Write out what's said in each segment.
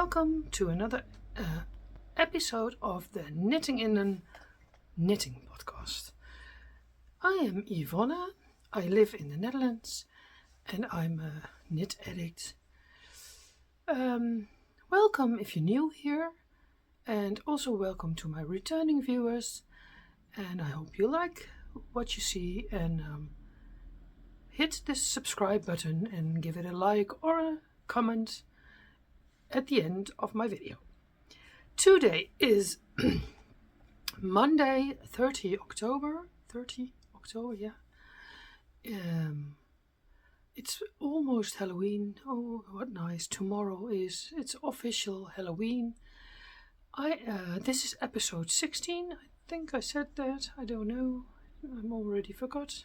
welcome to another episode of the Knitting in a Knitting podcast. I am Ivonne, I live in the Netherlands and I'm a knit addict. Welcome if you're new here, and also welcome to my returning viewers, and I hope you like what you see, and hit the subscribe button and give it a like or a comment at the end of my video. Today is Monday, 30 October, yeah. It's almost Halloween. Oh, what nice. Tomorrow it's official Halloween. This is episode 16. I think I said that. I don't know. I'm already forgot.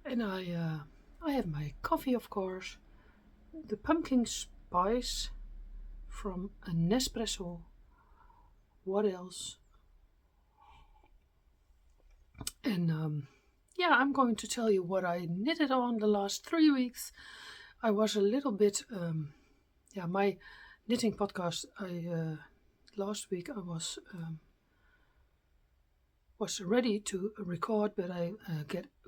And I have my coffee, of course. The pumpkin spice from a Nespresso. What else? And yeah, I'm going to tell you what I knitted on the last 3 weeks. I was a little bit, my knitting podcast. Last week I was ready to record, but I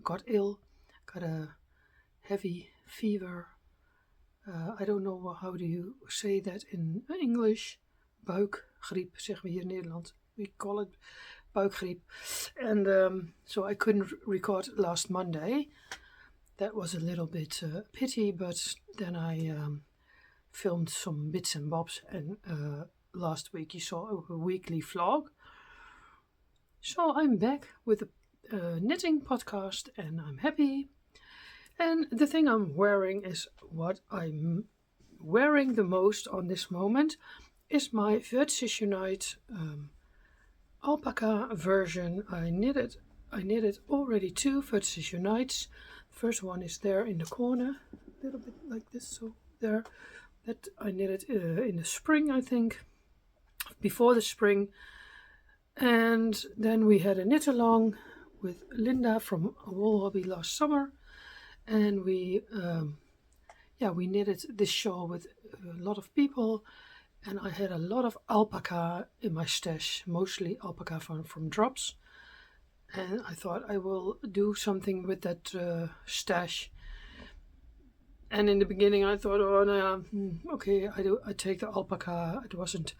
got ill, got a heavy fever. I don't know how do you say that in English. Buikgriep zeggen we hier in Nederland. We call it buikgriep. And so I couldn't record last Monday. That was a little bit pity, but then I filmed some bits and bobs, and last week you saw a weekly vlog. So I'm back with a knitting podcast and I'm happy. And the thing I'm wearing is what I'm wearing the most on this moment is my Virtus Unite alpaca version. I knitted already 2 Virtus Unites. First one is there in the corner, a little bit like this, so there. That I knitted in the spring, I think, before the spring. And then we had a knit along with Linda from Wool Hobby last summer, and we knitted this shawl with a lot of people, and I had a lot of alpaca in my stash, mostly alpaca from drops, and I thought I will do something with that stash. And in the beginning I thought, okay, I take the alpaca. It wasn't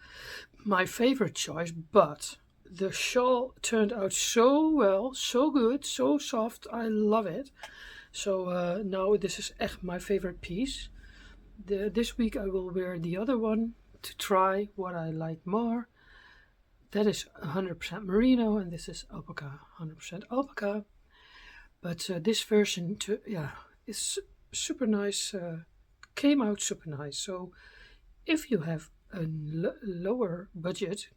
my favorite choice, but the shawl turned out so well, so good, so soft. I love it. So now this is echt my favorite piece. This week I will wear the other one to try what I like more. That is 100% merino, and this is alpaca, 100% alpaca. But this version is super nice. Came out super nice. So if you have a lower budget,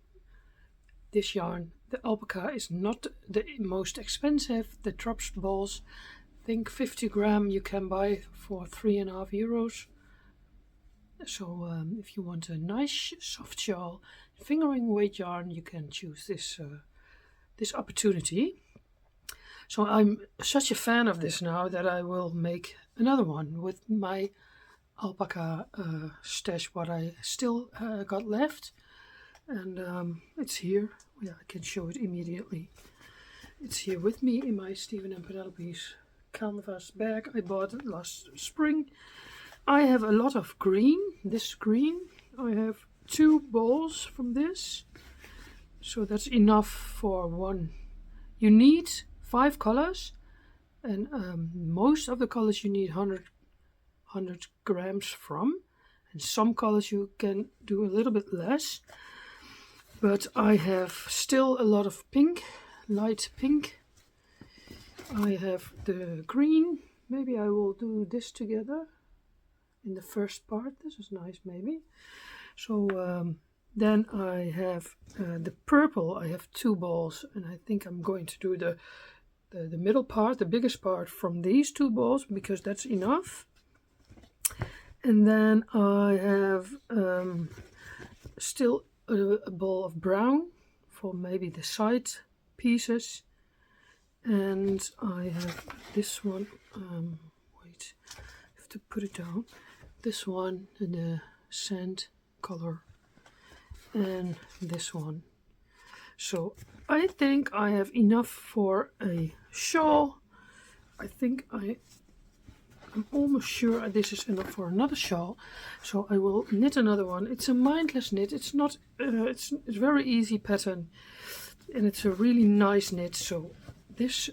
this yarn, the alpaca, is not the most expensive. The drops balls, I think 50 gram you can buy for €3.50. So if you want a nice soft shawl, fingering weight yarn, you can choose this opportunity. So I'm such a fan of this now that I will make another one with my alpaca stash, what I still got left. And it's here. Yeah, I can show it immediately. It's here with me in my Stephen and Penelope's canvas bag I bought last spring. I have a lot of green. This green, I have 2 balls from this. So that's enough for one. You need 5 colors, and most of the colors you need 100 grams from, and some colors you can do a little bit less. But I have still a lot of pink, light pink. I have the green. Maybe I will do this together in the first part. This is nice, maybe. So then I have the purple. I have 2 balls, and I think I'm going to do the middle part, the biggest part, from these 2 balls, because that's enough. And then I have still a ball of brown for maybe the side pieces. And I have this one. Wait, I have to put it down. This one, and sand color, and this one. So I think I have enough for a shawl. I think I'm almost sure this is enough for another shawl. So I will knit another one. It's a mindless knit. It's not. It's very easy pattern, and it's a really nice knit. So this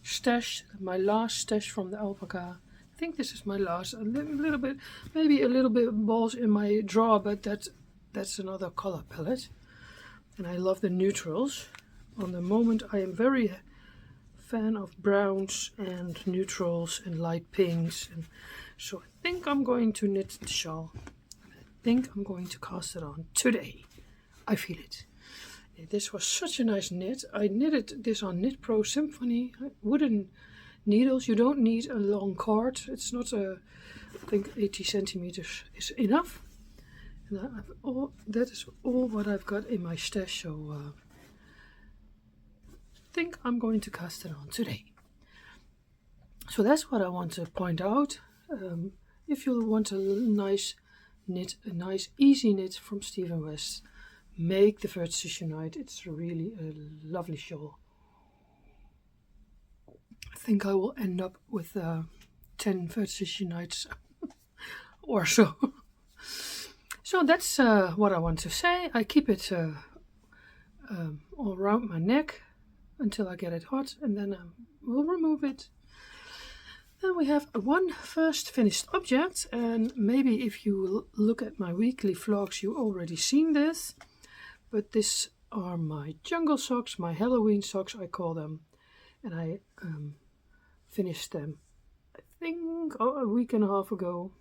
stash, my last stash from the alpaca. I think this is my last. A little bit, maybe a little bit balls in my drawer, but that's another color palette. And I love the neutrals. On the moment I am very fan of browns and neutrals and light pinks, and so I think I'm going to knit the shawl. I think I'm going to cast it on today. I feel it. This was such a nice knit. I knitted this on Knit Pro Symphony wooden needles. You don't need a long cord. It's not I think 80 centimeters is enough. And that is all what I've got in my stash, so I think I'm going to cast it on today. So that's what I want to point out. If you want a nice knit, a nice easy knit from Stephen West, make the first stitch night. It's really a lovely shawl. I think I will end up with 10 first stitch nights or so. So that's what I want to say. I keep it all around my neck until I get it hot, and then I will remove it. Then we have one first finished object, and maybe if you look at my weekly vlogs you already seen this, but these are my jungle socks, my Halloween socks I call them, and I finished them I think a week and a half ago.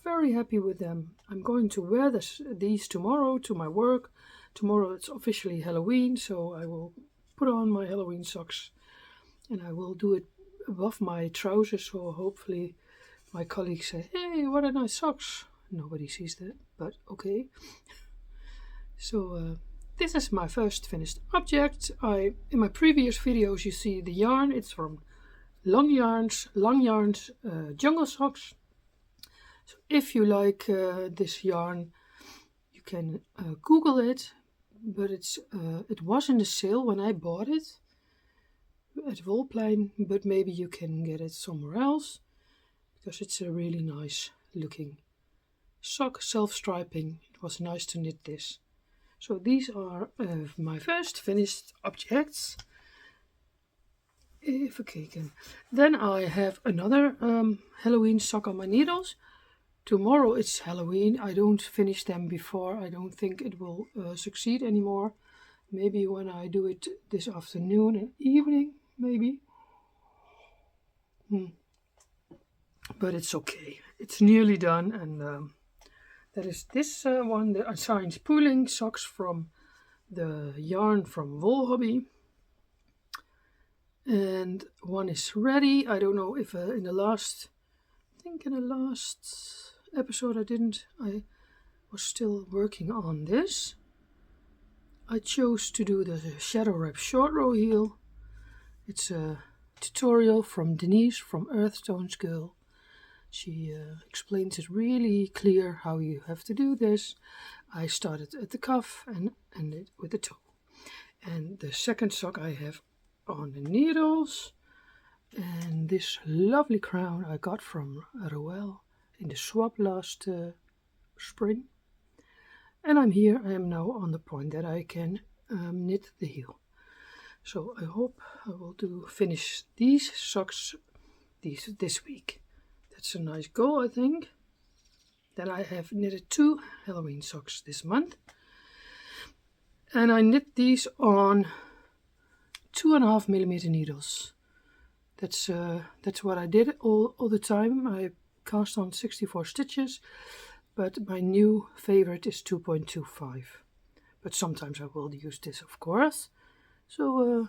Very happy with them. I'm going to wear these tomorrow to my work. Tomorrow it's officially Halloween, so I will put on my Halloween socks and I will do it above my trousers, so hopefully my colleagues say, hey, what a nice socks. Nobody sees that, but okay. So this is my first finished object. In my previous videos you see the yarn. It's from Long Yarns Jungle Socks. So if you like this yarn, you can Google it, but it was in the sale when I bought it at Wolplein, but maybe you can get it somewhere else because it's a really nice looking sock, self-striping. It was nice to knit this. So these are my first finished objects. Even kijken. Then I have another Halloween sock on my needles. Tomorrow it's Halloween. I don't finish them before. I don't think it will succeed anymore. Maybe when I do it this afternoon and evening, maybe. But it's okay. It's nearly done, and that is this one, the assigned pooling socks from the yarn from Wool Hobby. And one is ready. I don't know if in the last episode I was still working on this. I chose to do the shadow wrap short row heel. It's a tutorial from Denise from Earthstone's Girl. She explains it really clear how you have to do this. I started at the cuff and ended with the toe. And the second sock I have on the needles, and this lovely crown I got from Roel in the swap last spring. And I am now on the point that I can knit the heel. So I hope I will finish these socks this week. That's a nice goal, I think. Then I have knitted 2 Halloween socks this month. And I knit these on 2.5mm needles. That's what I did all the time. I cast on 64 stitches, but my new favorite is 2.25. But sometimes I will use this, of course. So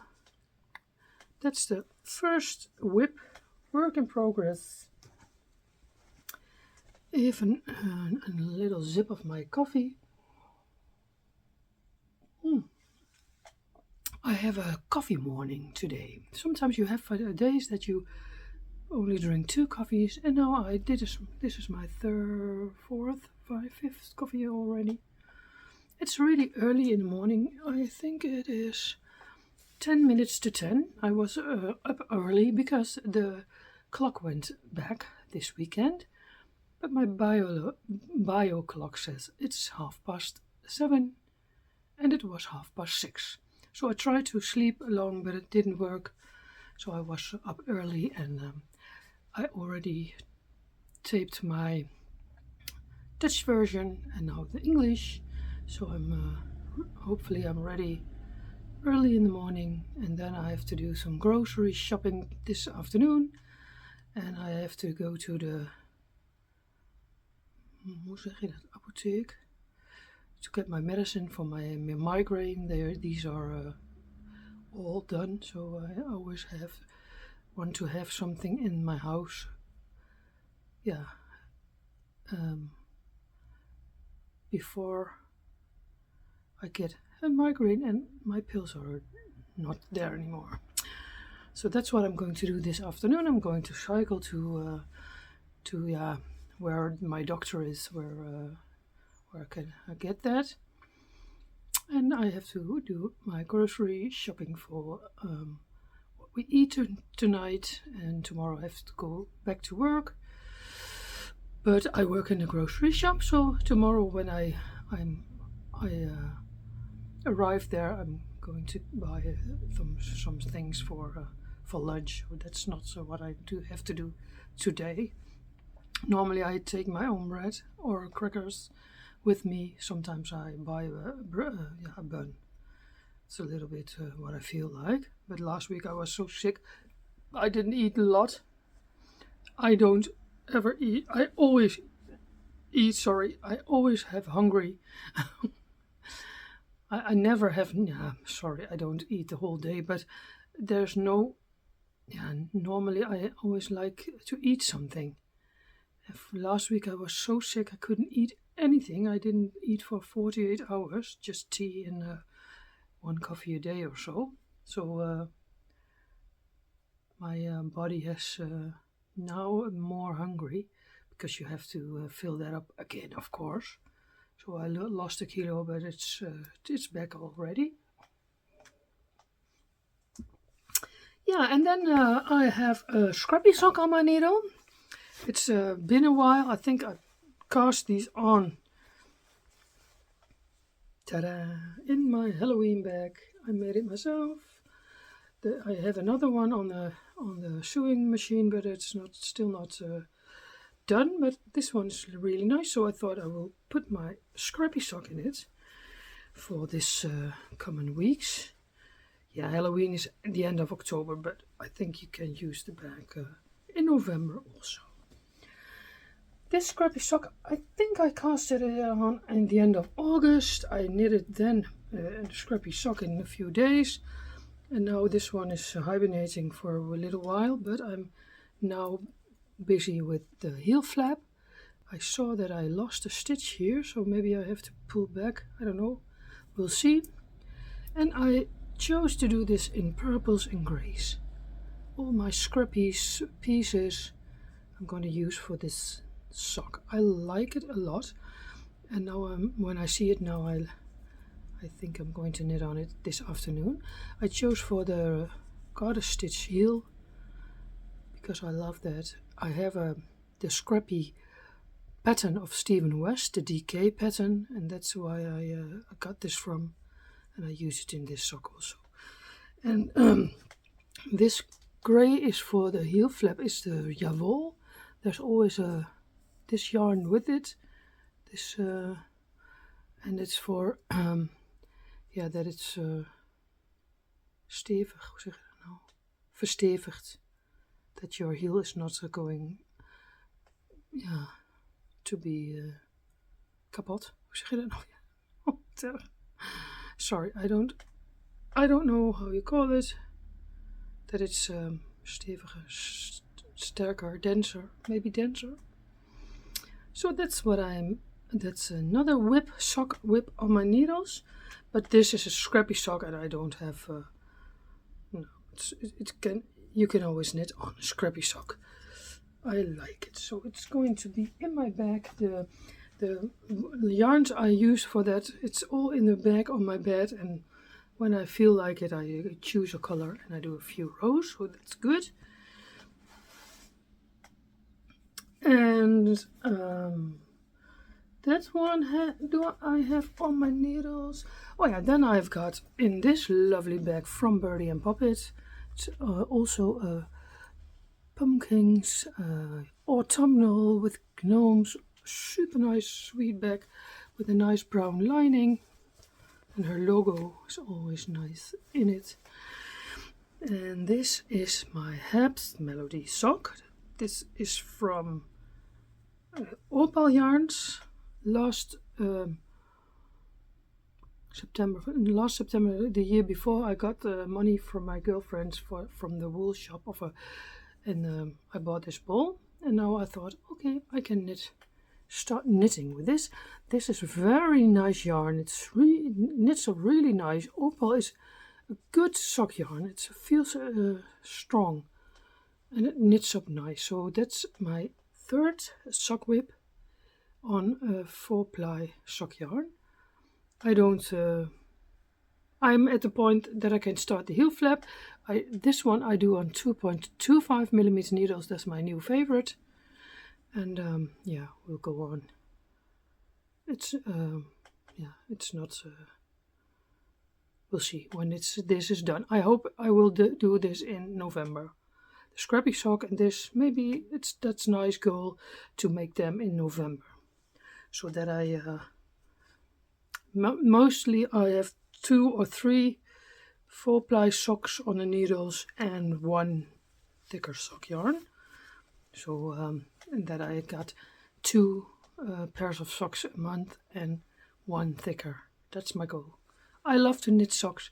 that's the first whip, work in progress. Even a little sip of my coffee. I have a coffee morning today. Sometimes you have days that you only drink 2 coffees, and now this is my fifth coffee already. It's really early in the morning. I think it is 10 minutes to 10. I was up early because the clock went back this weekend, but my bio clock says it's 7:30, and it was 6:30. So I tried to sleep along, but it didn't work. So I was up early, and I already taped my Dutch version and now the English. So hopefully I'm ready early in the morning, and then I have to do some grocery shopping this afternoon, and I have to go to the apotheek to get my medicine for my migraine. These are all done, so I always want to have something in my house. Yeah, before I get a migraine, and my pills are not there anymore. So that's what I'm going to do this afternoon. I'm going to cycle to where my doctor is, where can I get that, and I have to do my grocery shopping for what we eat tonight, and tomorrow I have to go back to work. But I work in a grocery shop, so tomorrow when I arrive there, I'm going to buy some things for lunch. So that's not what I have to do today. Normally I take my own bread or crackers with me. Sometimes I buy a bun. It's a little bit what I feel like. But last week I was so sick, I didn't eat a lot. I don't ever eat. I always have hungry. I never have. I don't eat the whole day, but there's no. Normally I always like to eat something. Last week I was so sick I couldn't eat anything. I didn't eat for 48 hours, just tea and 1 coffee a day or so. So my body has now more hungry, because you have to fill that up again, of course. So I lost a kilo, but it's back already. Yeah, and then I have a scrappy sock on my needle. It's been a while. I think I cast these on. Ta-da! In my Halloween bag. I made it myself. I have another one on the sewing machine, but it's still not done. But this one is really nice, so I thought I will put my scrappy sock in it for this coming weeks. Yeah, Halloween is at the end of October, but I think you can use the bag in November also. This scrappy sock, I think I casted it on in the end of August. I knitted then the scrappy sock in a few days. And now this one is hibernating for a little while, but I'm now busy with the heel flap. I saw that I lost a stitch here, so maybe I have to pull back. I don't know. We'll see. And I chose to do this in purples and grays. All my scrappy pieces I'm going to use for this sock. I like it a lot, and now when I see it now, I think I'm going to knit on it this afternoon. I chose for the garter stitch heel because I love that. I have the scrappy pattern of Stephen West, the DK pattern, and that's why I got this from, and I use it in this sock also. And this gray is for the heel flap, is the Javol. There's always this yarn with it, this and it's for that it's stevig, hoe zeg je dat nou? Verstevigd, that your heel is not going to be kapot. Hoe zeg je dat nou? Sorry, I don't know how you call it. That it's steviger, sterker, denser, maybe denser. So that's that's another sock whip on my needles, but this is a scrappy sock, and I don't have. You can always knit on a scrappy sock. I like it. So it's going to be in my bag. The yarns I use for that, it's all in the bag on my bed, and when I feel like it, I choose a color and I do a few rows, so that's good. And that one do I have on my needles. Oh yeah, then I've got in this lovely bag from Birdie and Poppet. It's also pumpkins, autumnal with gnomes. Super nice sweet bag with a nice brown lining. And her logo is always nice in it. And this is my Habs Melody sock. This is from Opal Yarns. Last September, the year before, I got money from my girlfriends from the wool shop and I bought this ball. And now I thought, okay, I can start knitting with this. This is a very nice yarn. It's knits up really nice. Opal is a good sock yarn. It feels strong and it knits up nice. So that's my third sock whip on a 4-ply sock yarn. I'm at the point that I can start the heel flap. This one I do on 2.25 millimeter needles. That's my new favorite. And yeah, we'll go on. It's it's not. We'll see when this is done. I hope I will do this in November. The scrappy sock and this, maybe that's a nice goal to make them in November, so that I mostly I have 2 or 3 4-ply socks on the needles and 1 thicker sock yarn. So and that I got 2 pairs of socks a month and 1 thicker. That's my goal. I love to knit socks.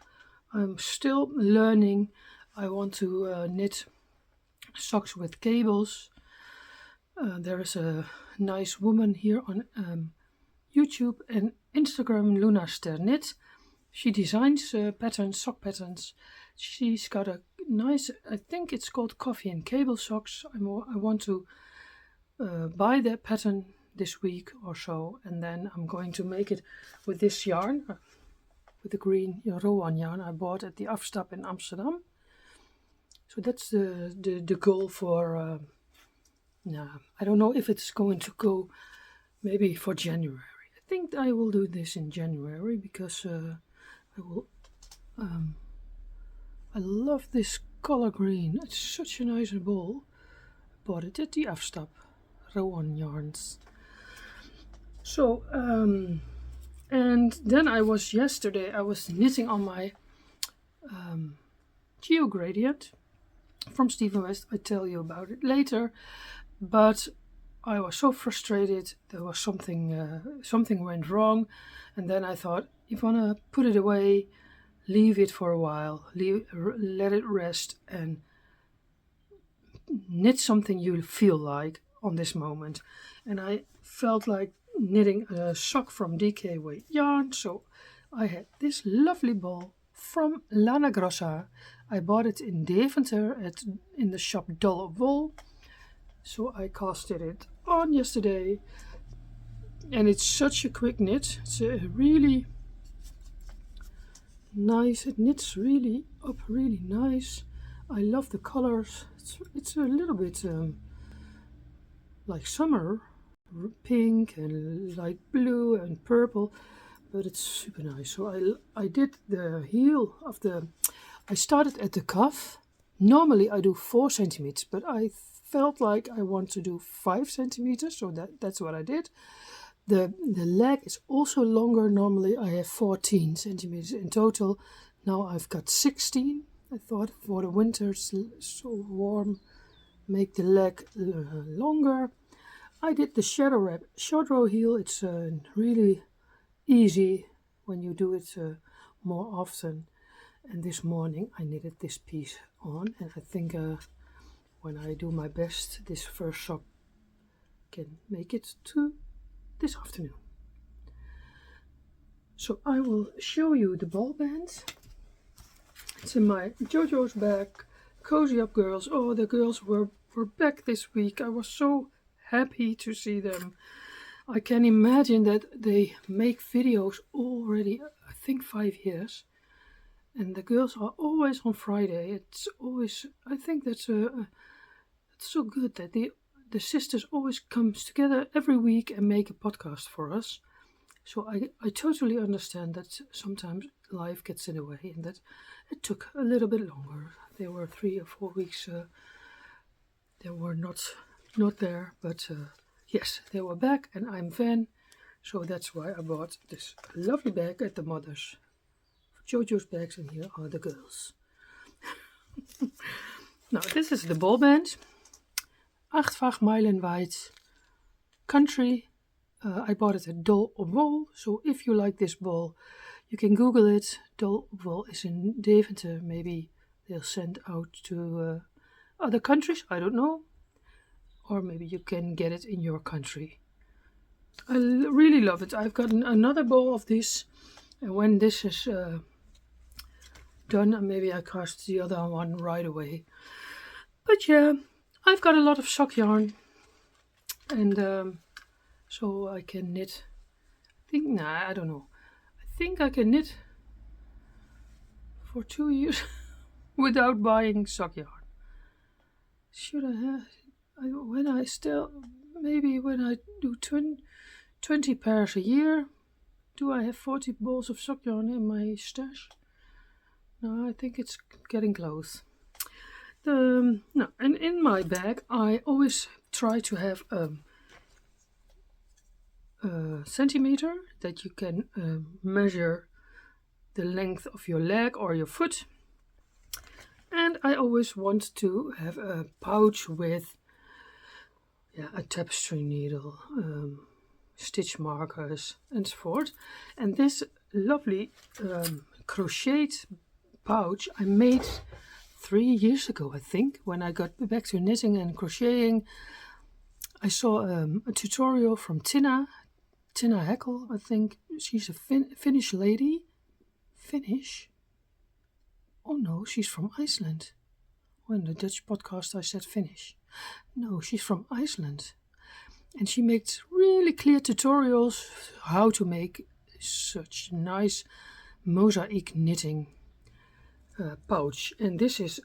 I'm still learning. I want to knit socks with cables. There is a nice woman here on YouTube and Instagram, Luna Sternit. She designs patterns, sock patterns. She's got a nice, I think it's called coffee and cable socks. I want to buy that pattern this week or so, and then I'm going to make it with this yarn, with the green Rowan yarn I bought at the Afstap in Amsterdam. So that's the goal for, I don't know if it's going to go maybe for January. I think I will do this in January because I love this color green. It's such a nice ball. I bought it at the Afstap Rowan yarns. So and then yesterday I was knitting on my geogradient from Stephen West. I tell you about it later, but I was so frustrated. There was something went wrong, and then I thought, Ivonne, put it away, leave it for a while, let it rest, and knit something you feel like on this moment. And I felt like knitting a sock from DK Weight Yarn, so I had this lovely ball from Lana Grossa. I bought it in Deventer in the shop Doll of Wool. So I casted it on yesterday, and it's such a quick knit. It's a really nice. It knits really up really nice. I love the colors. It's a little bit like summer, pink and light blue and purple, but it's super nice. So I did the heel of I started at the cuff. Normally I do 4 centimeters, but I felt like I want to do 5 centimeters, so that's what I did. The leg is also longer. Normally I have 14 centimeters in total. Now I've got 16. I thought for the winter it's so warm, make the leg longer. I did the shadow wrap short row heel. It's really easy when you do it more often. And this morning I knitted this piece on, and I think when I do my best, this first sock can make it to this afternoon. So I will show you the ball band. It's in my JoJo's bag. Cozy up girls. Oh, the girls were were back this week. I was so happy to see them. I can imagine that they make videos already, I think 5 years. And the girls are always on Friday. It's always, I think that's it's so good that the sisters always comes together every week and make a podcast for us. So I totally understand that sometimes life gets in the way and that it took a little bit longer. They were 3 or 4 weeks. They were not there, but yes, they were back, and I'm fan. So that's why I bought this lovely bag at the Mothers. Jojo's bags, and here are the girls. Now this is the ball band. 8 Meilen wide country. I bought it at Dol op Wol, so if you like this ball, you can Google it. Dol op Wol is in Deventer. Maybe they'll send out to other countries, I don't know. Or maybe you can get it in your country. I really love it. I've got another ball of this, and when this is done, maybe I cast the other one right away. But yeah, I've got a lot of sock yarn, and so I can knit. I don't know. I think I can knit for 2 years without buying sock yarn. Should I have? Maybe when I do 20 pairs a year, do I have 40 balls of sock yarn in my stash? No, I think it's getting close. And in my bag, I always try to have a centimeter that you can measure the length of your leg or your foot. And I always want to have a pouch with a tapestry needle, stitch markers, and so forth. And this lovely crocheted pouch I made 3 years ago, I think, when I got back to knitting and crocheting. I saw a tutorial from Tina Heckel, I think. She's a Finnish lady. Finnish? Oh no, she's from Iceland. When the Dutch podcast I said Finnish. No, she's from Iceland. And she makes really clear tutorials how to make such nice mosaic knitting pouch. And this is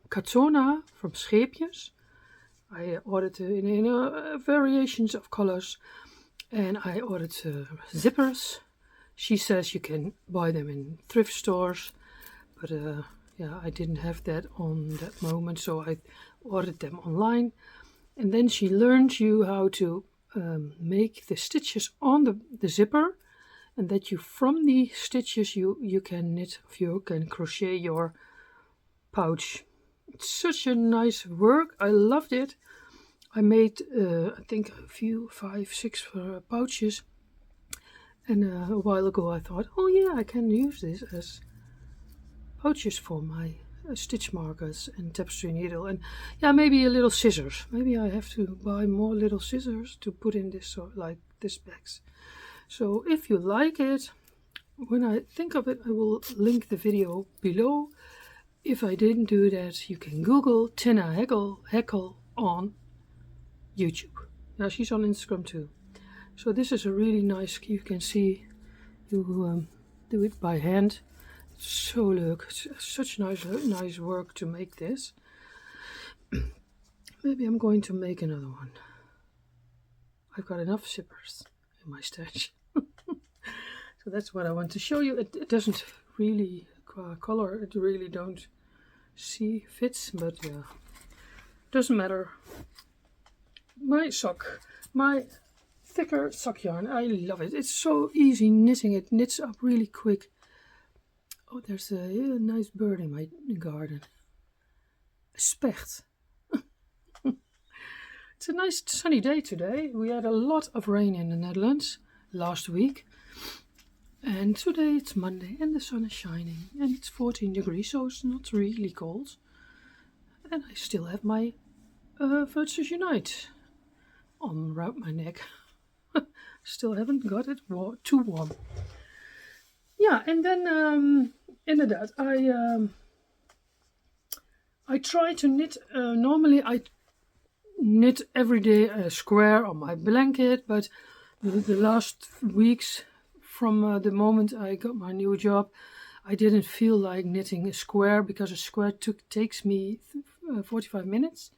Katona from Scheepjes. I ordered in variations of colors, and I ordered zippers. She says you can buy them in thrift stores, but I didn't have that on that moment, so I ordered them online. And then she learned you how to make the stitches on the zipper, and that you from the stitches you can knit, you can crochet your pouch. It's such a nice work. I loved it. I made I think a few 5, 6 pouches, and a while ago I thought, oh yeah, I can use this as pouches for my stitch markers and tapestry needle, and maybe a little scissors. Maybe I have to buy more little scissors to put in this, like this bags. So if you like it, when I think of it, I will link the video below. If I didn't do that, you can Google Tina Heckel on YouTube. Now she's on Instagram too. So this is a really nice, you can see, you do it by hand. So look, it's such nice work to make this. Maybe I'm going to make another one. I've got enough zippers in my stash. So that's what I want to show you. It doesn't really color, it really don't see fits, but doesn't matter. My thicker sock yarn, I love it. It's so easy knitting. It knits up really quick. Oh, there's a nice bird in my garden. A specht. It's a nice sunny day today. We had a lot of rain in the Netherlands last week. And today it's Monday and the sun is shining. And it's 14 degrees, so it's not really cold. And I still have my Virtus Unite on around my neck. Still haven't got it too warm. Yeah, and then inderdaad, I try to knit. Normally I knit every day a square on my blanket, but the last weeks from the moment I got my new job, I didn't feel like knitting a square because a square takes me 45 minutes.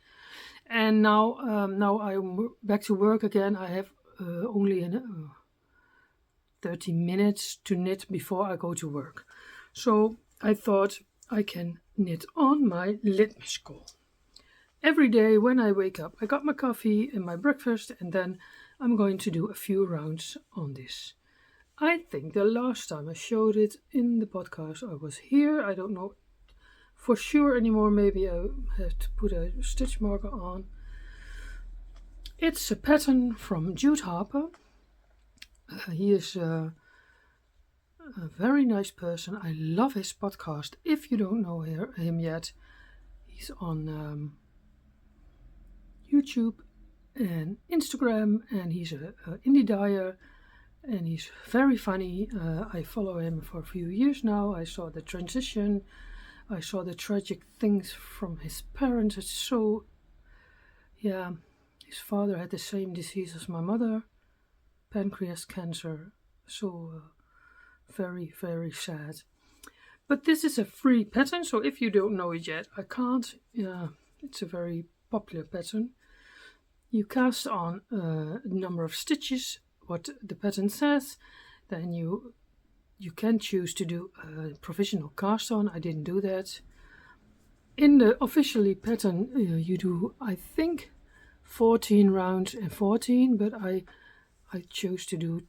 And now I'm back to work again. I have only 30 minutes to knit before I go to work. So I thought I can knit on my litmus cowl. Every day when I wake up, I got my coffee and my breakfast, and then I'm going to do a few rounds on this. I think the last time I showed it in the podcast I was here. I don't know for sure anymore. Maybe I have to put a stitch marker on. It's a pattern from Jude Harper. He is a very nice person. I love his podcast. If you don't know him yet, he's on YouTube and Instagram, and he's a indie dyer, and he's very funny. I follow him for a few years now. I saw the transition. I saw the tragic things from his parents. It's so, yeah, his father had the same disease as my mother, pancreas cancer. So very, very sad. But this is a free pattern, so if you don't know it yet, I can't. It's a very popular pattern. You cast on a number of stitches, what the pattern says. Then you can choose to do a provisional cast on. I didn't do that. In the officially pattern, you do, I think, 14 rounds and 14, but I chose to do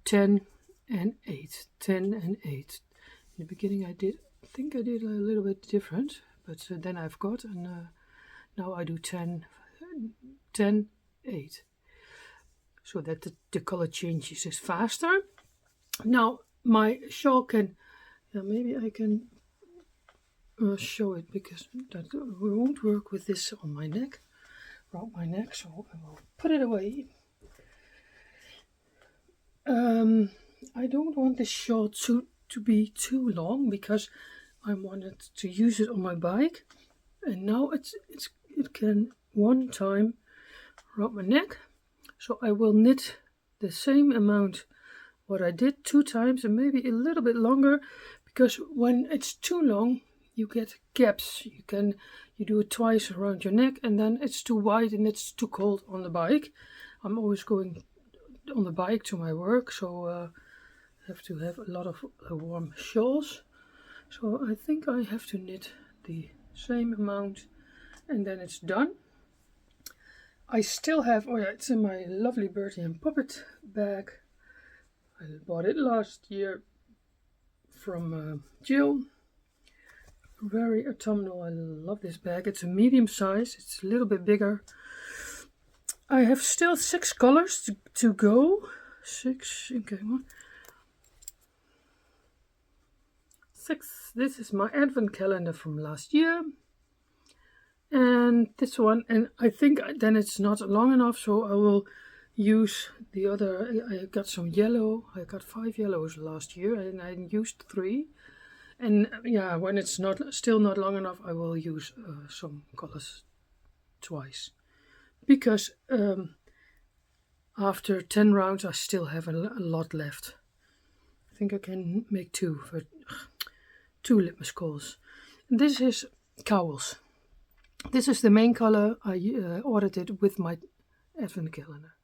10 and 8. 10 and 8. In the beginning I think I did a little bit different, but then I forgot, and now I do 10, 8. So that the color changes is faster. Now my shawl can, maybe I can show it, because that won't work with this on my neck, around my neck, so I will put it away. I don't want this shawl to be too long, because I wanted to use it on my bike, and now it can one time around my neck. So I will knit the same amount what I did 2 times, and maybe a little bit longer, because when it's too long you get gaps. You do it twice around your neck, and then it's too wide and it's too cold on the bike. I'm always going on the bike to my work, so I have to have a lot of warm shawls. So I think I have to knit the same amount, and then it's done. I still have, it's in my lovely Bertie and Puppet bag. I bought it last year from Jill. Very autumnal. I love this bag. It's a medium size. It's a little bit bigger. I have still 6 colors to go. 6. Okay, 6. This is my advent calendar from last year. And this one, and I think then it's not long enough, so I will use the other. I got some yellow. I got 5 yellows last year, and I used 3. And yeah, when it's still not long enough, I will use some colors twice, because after 10 rounds I still have a lot left. I think I can make 2 for 2 litmus cowls. And this is cowls. This is the main color. I ordered it with my advent calendar,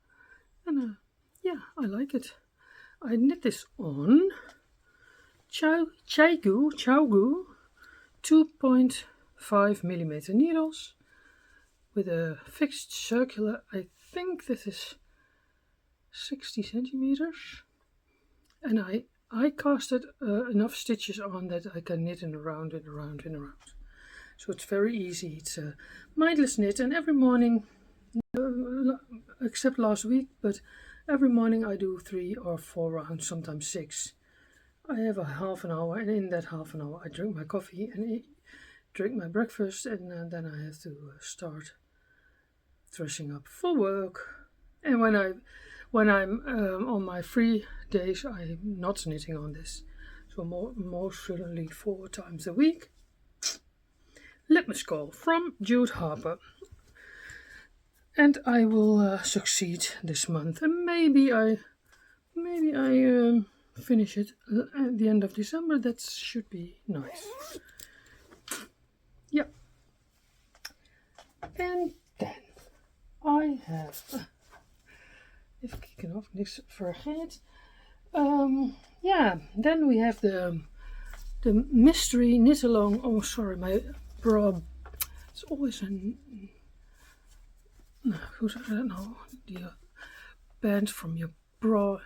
and yeah, I like it. I knit this on Chaugu 2.5 millimeter needles with a fixed circular. I think this is 60 centimeters, and I casted enough stitches on that I can knit in around and around and around. So it's very easy. It's a mindless knit, and every morning, except last week, but every morning I do 3 or 4 rounds, sometimes 6. I have a half an hour, and in that half an hour I drink my coffee and drink my breakfast, and then I have to start dressing up for work. And when I'm on my free days, I'm not knitting on this. So most certainly 4 times a week. Litmus cowl from Jude Harper. and I will succeed this month, and maybe I finish it at the end of December. That should be nice. Yeah. And then I have, even kijken of ik niks vergeet. Yeah, then we have the mystery knit along. Oh, sorry, my bra. It's always an. Hoe zeg je dat nou? The band from your bra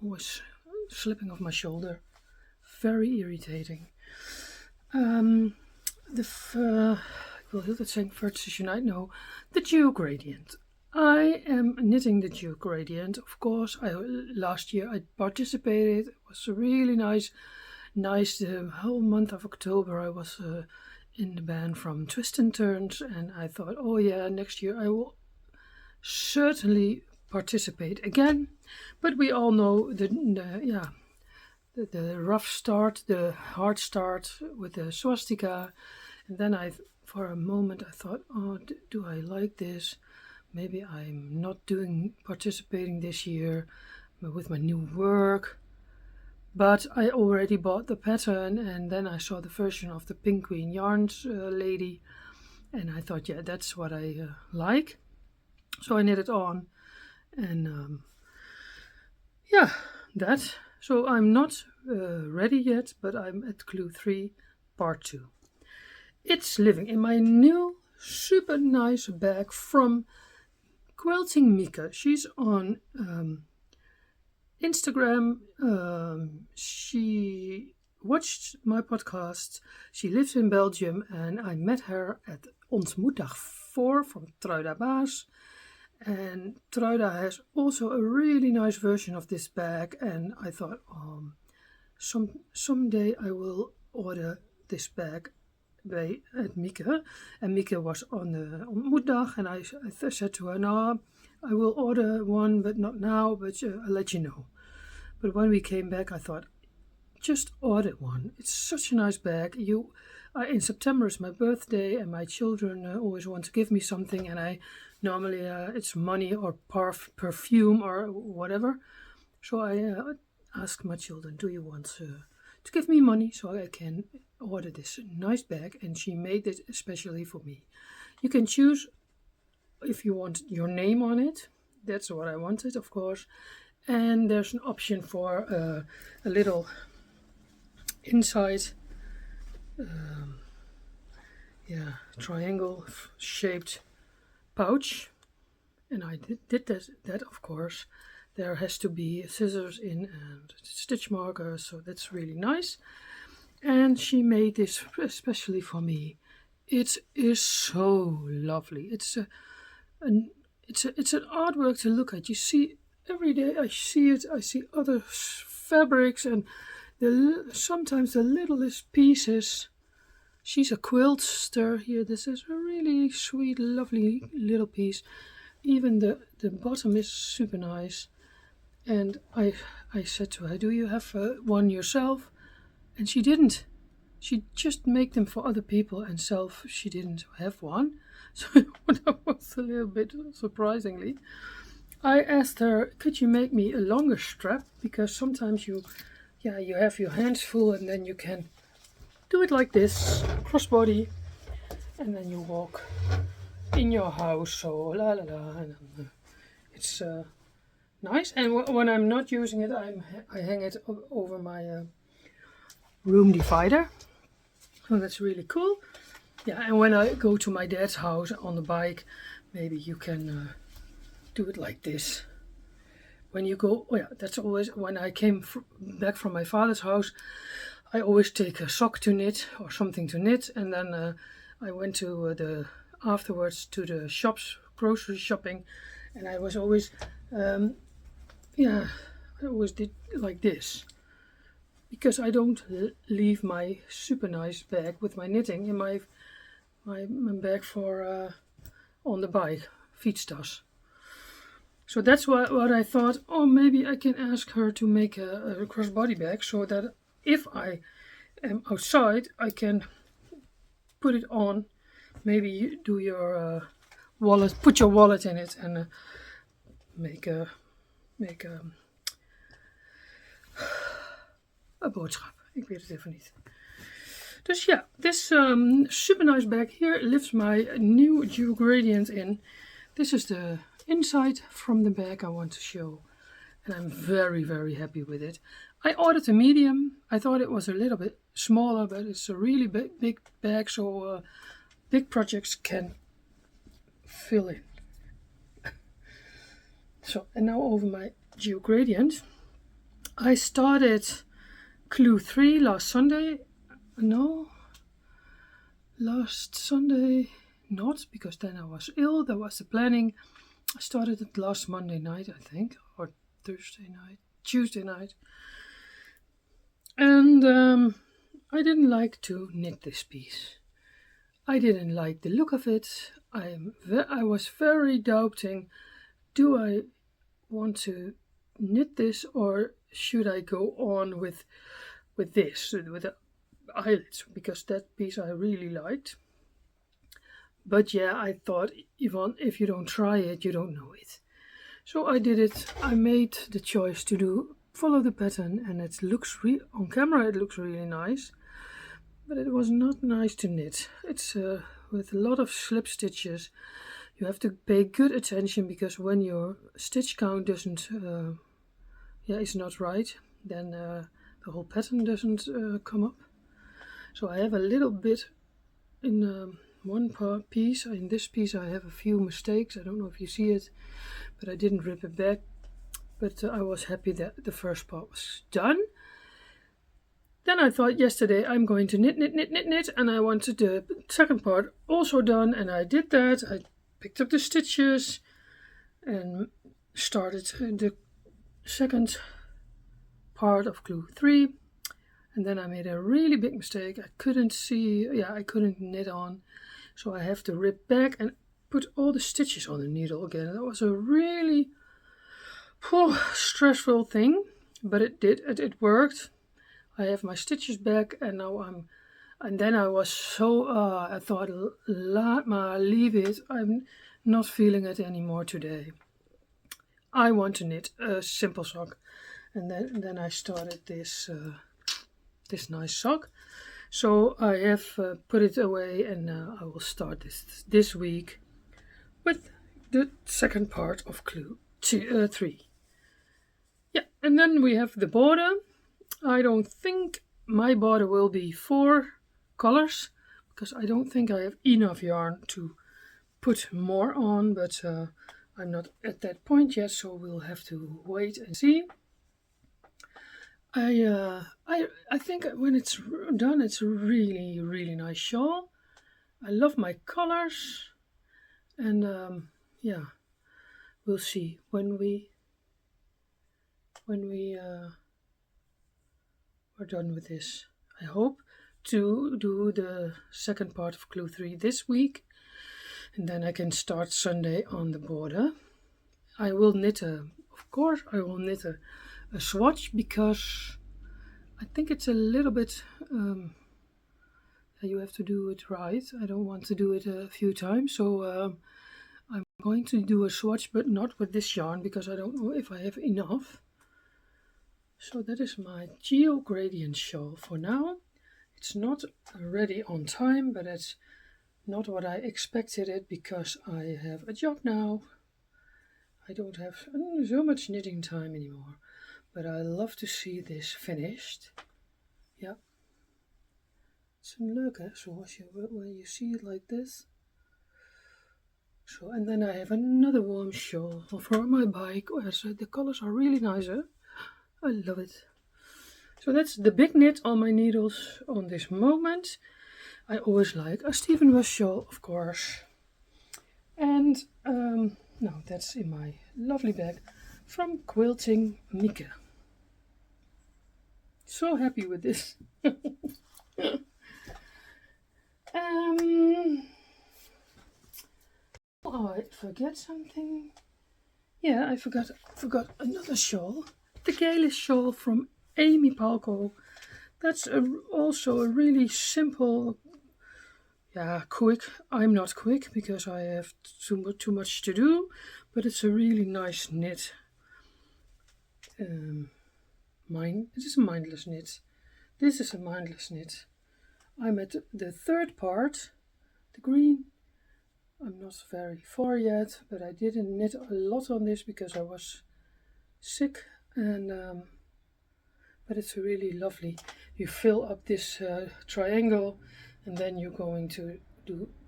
always slipping off my shoulder. Very irritating. Ik wil heel tijd zeggen Vertices Unite. No, the geogradient. I am knitting the geogradient. Of course, last year I participated. It was really nice. The whole month of October I was in the band from Twist and Turns, and I thought, oh yeah, next year I will certainly participate again. But we all know the rough start, the hard start with the swastika, and then for a moment I thought, oh, do I like this? Maybe I'm not participating this year with my new work. But I already bought the pattern, and then I saw the version of the Pink Queen Yarns lady, and I thought, yeah, that's what I like. So I knit it on, and yeah, that. So I'm not ready yet, but I'm at clue 3, part 2. It's living in my new super nice bag from Quilting Mika. She's on Instagram. She watched my podcast. She lives in Belgium, and I met her at Ontmoetdag 4 from Truida Baas. And Truida has also a really nice version of this bag, and I thought, someday I will order this bag at Mieke. And Mieke was on the Ontmoetdag, and I said to her, no, I will order one, but not now, but I'll let you know. But when we came back, I thought, just order one. It's such a nice bag. In September is my birthday, and my children always want to give me something, and I normally it's money or perfume or whatever. So I asked my children, do you want to give me money so I can order this nice bag? And she made it especially for me. You can choose if you want your name on it. That's what I wanted, of course. And there's an option for a little inside triangle shaped pouch, and I did that of course. There has to be scissors in and stitch markers, so that's really nice. And she made this especially for me. It is so lovely. It's an artwork to look at. You see, every day I see it. I see other fabrics, and sometimes the littlest pieces. She's a quilter here. This is a really sweet, lovely little piece. Even the bottom is super nice. And I said to her, do you have one yourself? And she didn't. She just made them for other people, and she didn't have one. So that was a little bit surprisingly. I asked her, could you make me a longer strap? Because sometimes you have your hands full, and then you can do it like this, crossbody, and then you walk in your house. So la la la, and it's nice. And when I'm not using it, I hang it over my room divider. So that's really cool. Yeah, and when I go to my dad's house on the bike, maybe you can do it like this. When you go, that's always when I came back from my father's house. I always take a sock to knit or something to knit, and then I went to afterwards to the shops, grocery shopping, and I was always, I always did like this, because I don't leave my super nice bag with my knitting in my bag for on the bike, fietstas. So that's what I thought, maybe I can ask her to make a crossbody bag, so that if I am outside, I can put it on. Maybe you do your wallet, put your wallet in it and make a boodschap. Ik weet het even niet. Dus ja, this super nice bag here lives my new geogradient in. This is the inside from the bag I want to show. And I'm very, very happy with it. I ordered a medium. I thought it was a little bit smaller, but it's a really big bag, so big projects can fill in. So, and now over my geogradient. I started clue 3 last Sunday. No, last Sunday not, because then I was ill. That was the planning. I started it last Monday night, I think, or Tuesday night. And I didn't like to knit this piece. I didn't like the look of it. I was very doubting, do I want to knit this or should I go on with this, with the eyelets, because that piece I really liked. But yeah, I thought, Yvonne, if you don't try it, you don't know it. So I did it. I made the choice to follow the pattern, and it looks on camera it looks really nice, but it was not nice to knit. It's with a lot of slip stitches. You have to pay good attention, because when your stitch count doesn't is not right, then the whole pattern doesn't come up. So I have a little bit in one piece. In this piece I have a few mistakes. I don't know if you see it, but I didn't rip it back. But I was happy that the first part was done. Then I thought yesterday I'm going to knit, and I wanted the second part also done, and I did that. I picked up the stitches and started the second part of clue 3. And then I made a really big mistake. I couldn't knit on, so I have to rip back and put all the stitches on the needle again. That was a really stressful thing, but it worked. I have my stitches back, and now then I was so I thought, leave it. I'm not feeling it anymore today. I want to knit a simple sock, and then I started this nice sock. So I have put it away, and I will start this week with the second part of clue 3. Yeah, and then we have the border. I don't think my border will be 4 colors, because I don't think I have enough yarn to put more on, but I'm not at that point yet, so we'll have to wait and see. I think when it's done, it's a really, really nice shawl. I love my colors, and yeah, we'll see when we are done with this. I hope to do the second part of clue 3 this week, and then I can start Sunday on the border. I will knit a swatch, because I think it's a little bit you have to do it right. I don't want to do it a few times, so I'm going to do a swatch, but not with this yarn, because I don't know if I have enough. So that is my geogradient shawl for now. It's not ready on time, but it's not what I expected it, because I have a job now. I don't have so much knitting time anymore, but I love to see this finished. Yeah, it's een leuke, zoals when you see it like this. So, and then I have another warm shawl for my bike. So the colors are really nice, eh? I love it. So that's the big knit on my needles on this moment. I always like a Stephen West shawl, of course. And now that's in my lovely bag from Quilting Mieke. So happy with this. Oh, I forget something. Yeah, I forgot another shawl. The Gallus shawl from Amy Palko. That's also a really simple yeah, quick. I'm not quick because I have too much to do, but it's a really nice knit. It is a mindless knit. This is a mindless knit. I'm at the third part, the green. I'm not very far yet, but I didn't knit a lot on this because I was sick, and but it's really lovely. You fill up this triangle, and then you're going to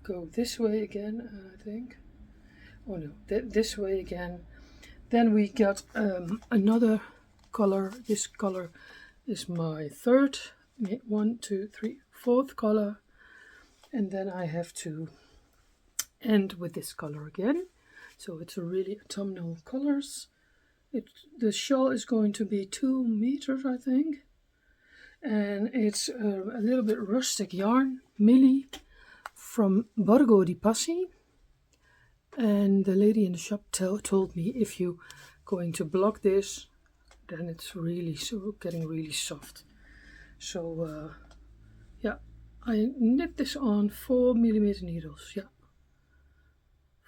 go this way again, I think. Oh no, this way again. Then we got another color. This color is my third, 1, 2, 3, fourth color, and then I have to end with this color again. So it's a really autumnal colors. The shawl is going to be 2 meters, I think, and it's a little bit rustic yarn, Millie from Borgo di Passi. And the lady in the shop told me if you going to block this, then it's really getting really soft. So yeah, I knit this on 4mm needles. Yeah,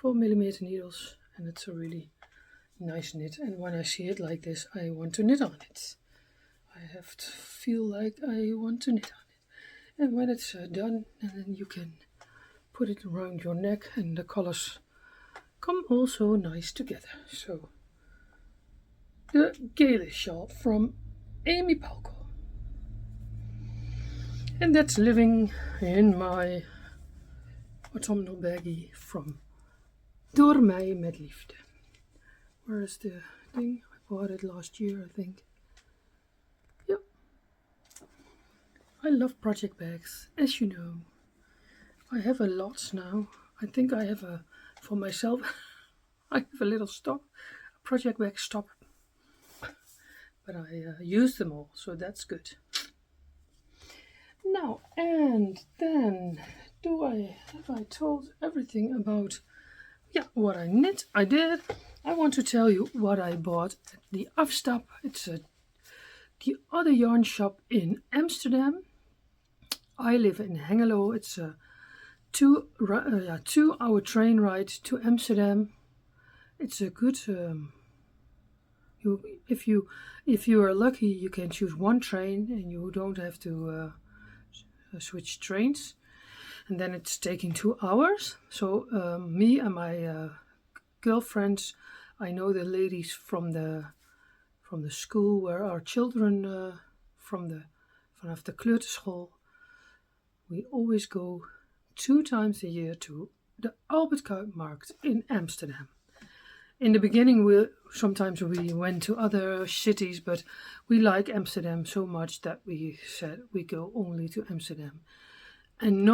4mm needles, and it's a really nice knit. And when I see it like this, I want to knit on it. I have to feel like I want to knit on it. And when it's done, and then you can put it around your neck, and the colors come also nice together. So the gallus shawl from Amy Palko. And that's living in my autumnal baggie from Door mij met liefde. Where is the thing? I bought it last year, I think. Yep. I love project bags, as you know. I have a lot now. I think I have for myself, I have a little a project bag stop. But I use them all, so that's good. Now, and then, have I told everything about, what I knit? I did. I want to tell you what I bought at the Afstap. It's the other yarn shop in Amsterdam. I live in Hengelo. It's a 2-hour train ride to Amsterdam. It's a good. If you are lucky, you can choose one train and you don't have to switch trains. And then it's taking 2 hours. So me and my girlfriends, I know the ladies from the school where our children vanaf de kleuterschool, we always go 2 times a year to the Albert Kuipmarkt in Amsterdam. In the beginning, sometimes we went to other cities, but we like Amsterdam so much that we said we go only to Amsterdam. And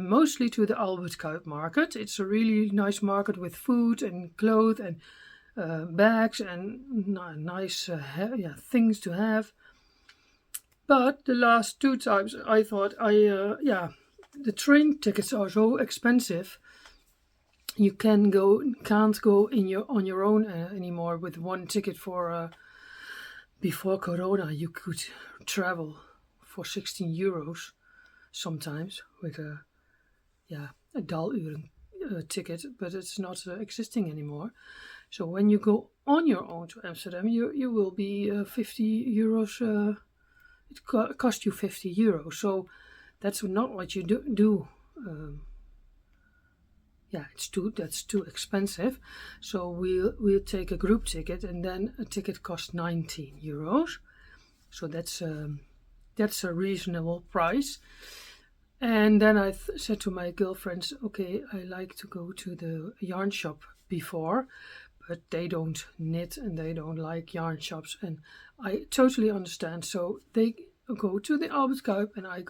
mostly to the Albert Kuipmarkt. It's a really nice market with food and clothes and bags and nice things to have. But the last 2 times I thought the train tickets are so expensive. You can't go on your own anymore with one ticket for before Corona. You could travel for 16 euros sometimes with a daluren ticket, but it's not existing anymore. So when you go on your own to Amsterdam, you will be 50 euros. It cost you 50 euros. So that's not what you do. That's too expensive. So we'll take a group ticket, and then a ticket costs 19 euros. So that's a reasonable price. And then I said to my girlfriends, okay, I like to go to the yarn shop before, but they don't knit and they don't like yarn shops, and I totally understand. So they go to the Albert Kuip, and I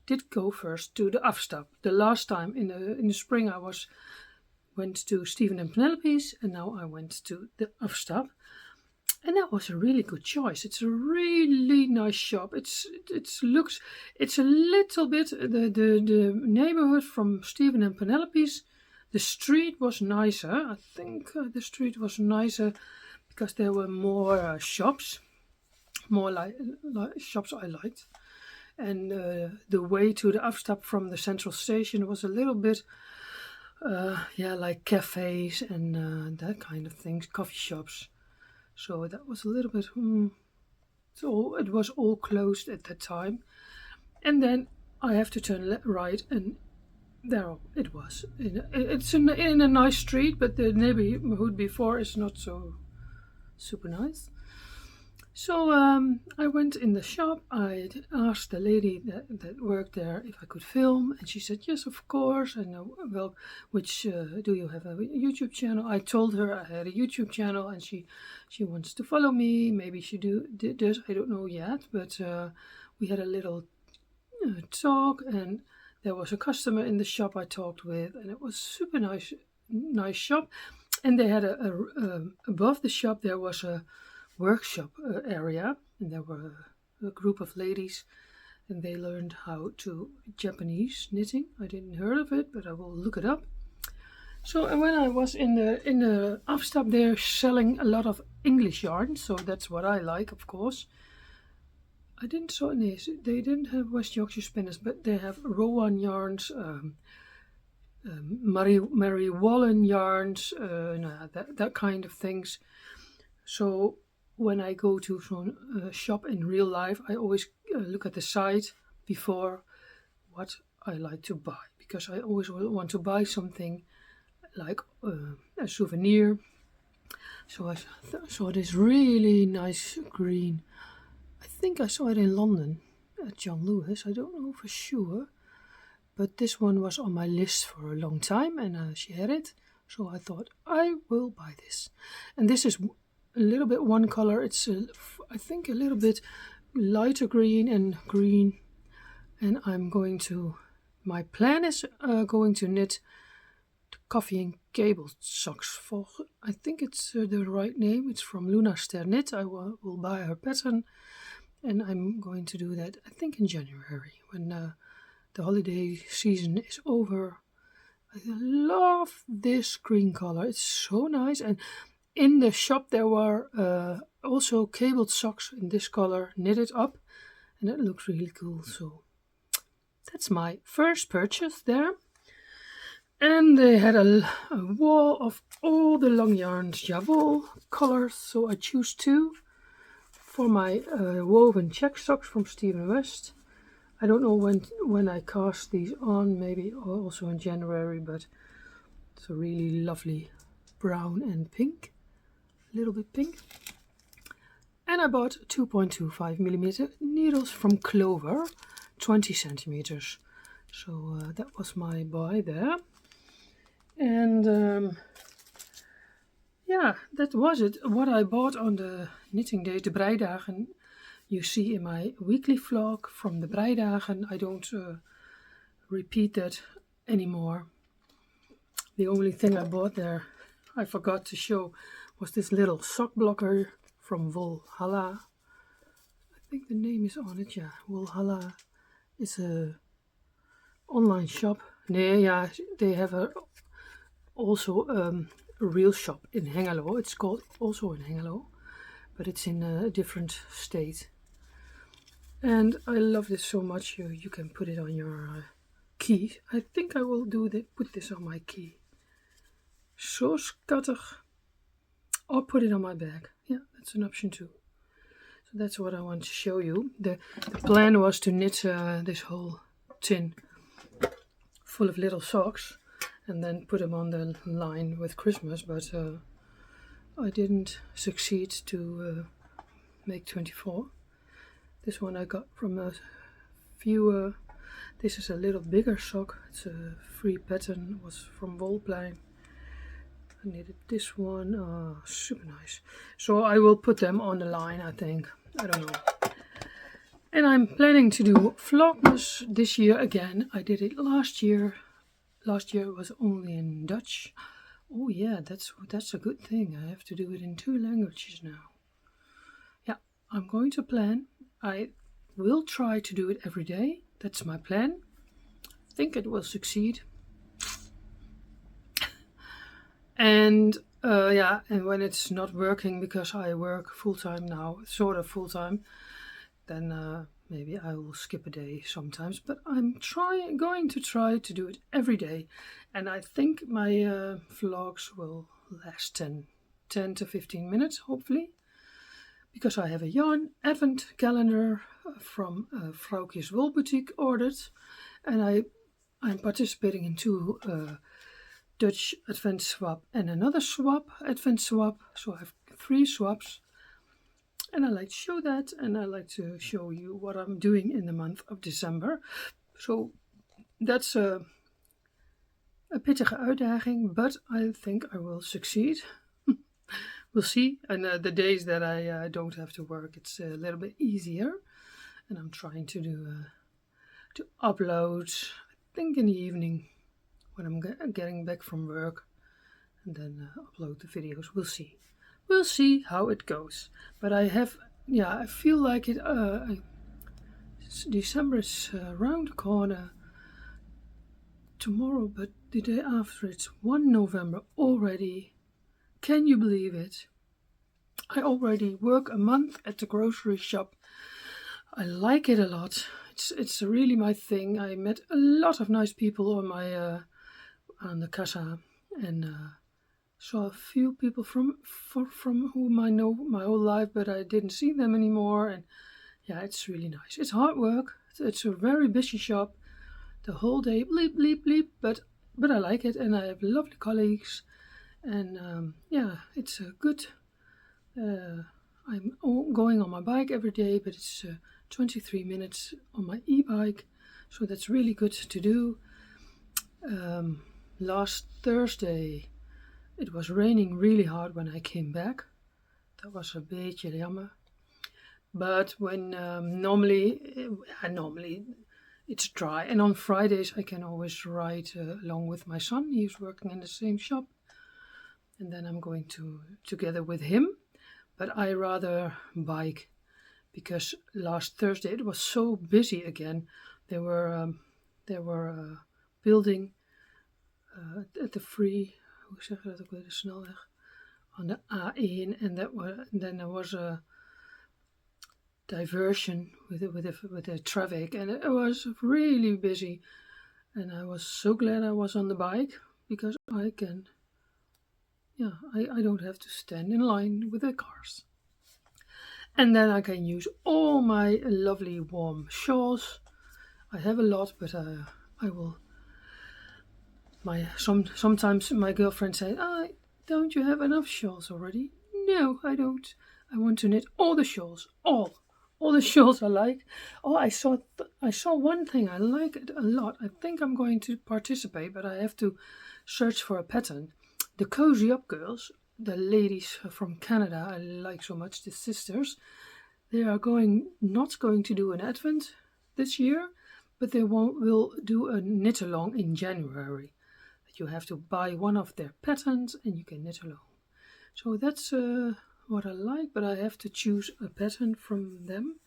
did go first to the Afstap. The last time in the spring I went to Stephen and Penelope's, and now I went to the Afstap. And that was a really good choice. It's a really nice shop. It's a little bit the neighborhood from Stephen and Penelope's. The street was nicer. I think the street was nicer because there were more shops, more like shops I liked. and the way to the afstap from the central station was a little bit yeah, like cafes and that kind of things, coffee shops. So that was a little bit so it was all closed at that time. And then I have to turn right, and there it was. It's in a nice street, but the neighborhood before is not so super nice. So I went in the shop. I asked the lady that worked there if I could film, and she said yes, of course. And well, which do you have a YouTube channel? I told her I had a YouTube channel, and she wants to follow me. Maybe she did this. I don't know yet, but we had a little talk, and there was a customer in the shop I talked with, and it was super nice shop. And they had above the shop there was a workshop area, and there were a group of ladies, and they learned how to Japanese knitting. I didn't heard of it, but I will look it up. So and when I was in the afstap, they're selling a lot of English yarn, so that's what I like, of course. I didn't saw this. They didn't have West Yorkshire spinners, but they have Rowan yarns, Mary Wallen yarns, that kind of things. So when I go to some shop in real life, I always look at the site before what I like to buy, because I always want to buy something like a souvenir. So I saw this really nice green. I think I saw it in London at John Lewis. I don't know for sure, but this one was on my list for a long time, and she had it. So I thought I will buy this. And this is a little bit one color. It's I think a little bit lighter green, and my plan is going to knit the coffee and cable socks for, I think it's the right name. It's from Luna Ster Knit. I will buy her pattern, and I'm going to do that I think in January when the holiday season is over. I love this green color. It's so nice. And in the shop there were also cabled socks in this color knitted up, and it looks really cool. So that's my first purchase there. And they had a wall of all the long yarns, Javol colors, so I choose 2 for my woven check socks from Stephen West. I don't know when I cast these on, maybe also in January, but it's a really lovely brown and pink, a little bit pink. And I bought 2.25mm needles from Clover, 20 centimeters. So that was my buy there. And yeah, that was it. What I bought on the knitting day, the breidagen, you see in my weekly vlog from the breidagen. I don't repeat that anymore. The only thing I bought there, I forgot to show, was this little sock blocker from Woolhalla. I think the name is on it, yeah. Woolhalla is a online shop. Nee, yeah, they have also a real shop in Hengelo. It's called also in Hengelo, but it's in a different state. And I love this so much. You can put it on your key. I think I will put this on my key. So schattig. Or put it on my bag. Yeah, that's an option too. So that's what I want to show you. The plan was to knit this whole tin full of little socks and then put them on the line with Christmas, but I didn't succeed to make 24. This one I got from a few. This is a little bigger sock. It's a free pattern. It was from Wolplein. I knitted this one. Super nice. So I will put them on the line, I think. I don't know. And I'm planning to do Vlogmas this year again. I did it last year. Last year it was only in Dutch. Oh yeah, that's a good thing. I have to do it in 2 languages now. Yeah, I'm going to plan. I will try to do it every day. That's my plan. I think it will succeed. And yeah, and when it's not working, because I work full-time now, sort of full-time, then maybe I will skip a day sometimes, but I'm going to try to do it every day. And I think my vlogs will last 10 to 15 minutes, hopefully. Because I have a yarn advent calendar from Vrouwtjes Wool Boutique ordered. And I'm participating in 2 Dutch advent swap and another swap, advent swap. So I have 3 swaps. And I like to show that, and I like to show you what I'm doing in the month of December. So that's a pittige uitdaging, but I think I will succeed. We'll see. And the days that I don't have to work, it's a little bit easier. And I'm trying to upload, I think in the evening when I'm getting back from work, and then upload the videos. We'll see. We'll see how it goes. But I feel like it. December is around the corner tomorrow, but the day after it's 1 November already. Can you believe it? I already work a month at the grocery shop. I like it a lot. It's really my thing. I met a lot of nice people on the casa, and saw a few people from whom I know my whole life, but I didn't see them anymore. And yeah, it's really nice. It's hard work. It's a very busy shop. The whole day, bleep, bleep, bleep. But I like it, and I have lovely colleagues. And yeah, it's a good. I'm going on my bike every day, but it's 23 minutes on my e-bike, so that's really good to do. Last Thursday, it was raining really hard when I came back. Dat was een beetje jammer. But when normally it's dry. And on Fridays I can always ride along with my son. He's working in the same shop. And then I'm going together with him. But I rather bike, because last Thursday it was so busy again. They were building at the free, hoe zeg je dat ook weer, de snelweg, on the A1, and then there was a diversion with the traffic, and it was really busy. And I was so glad I was on the bike, because I don't have to stand in line with the cars. And then I can use all my lovely warm shawls. I have a lot, but I will. Sometimes my girlfriend says, don't you have enough shawls already? No, I don't. I want to knit all the shawls, all the shawls I like. Oh, I saw one thing, I like it a lot. I think I'm going to participate, but I have to search for a pattern. The Cozy Up girls, the ladies from Canada, I like so much, the sisters, they are not going to do an advent this year, but they will do a knit along in January. You have to buy one of their patterns and you can knit along. So that's what I like, but I have to choose a pattern from them.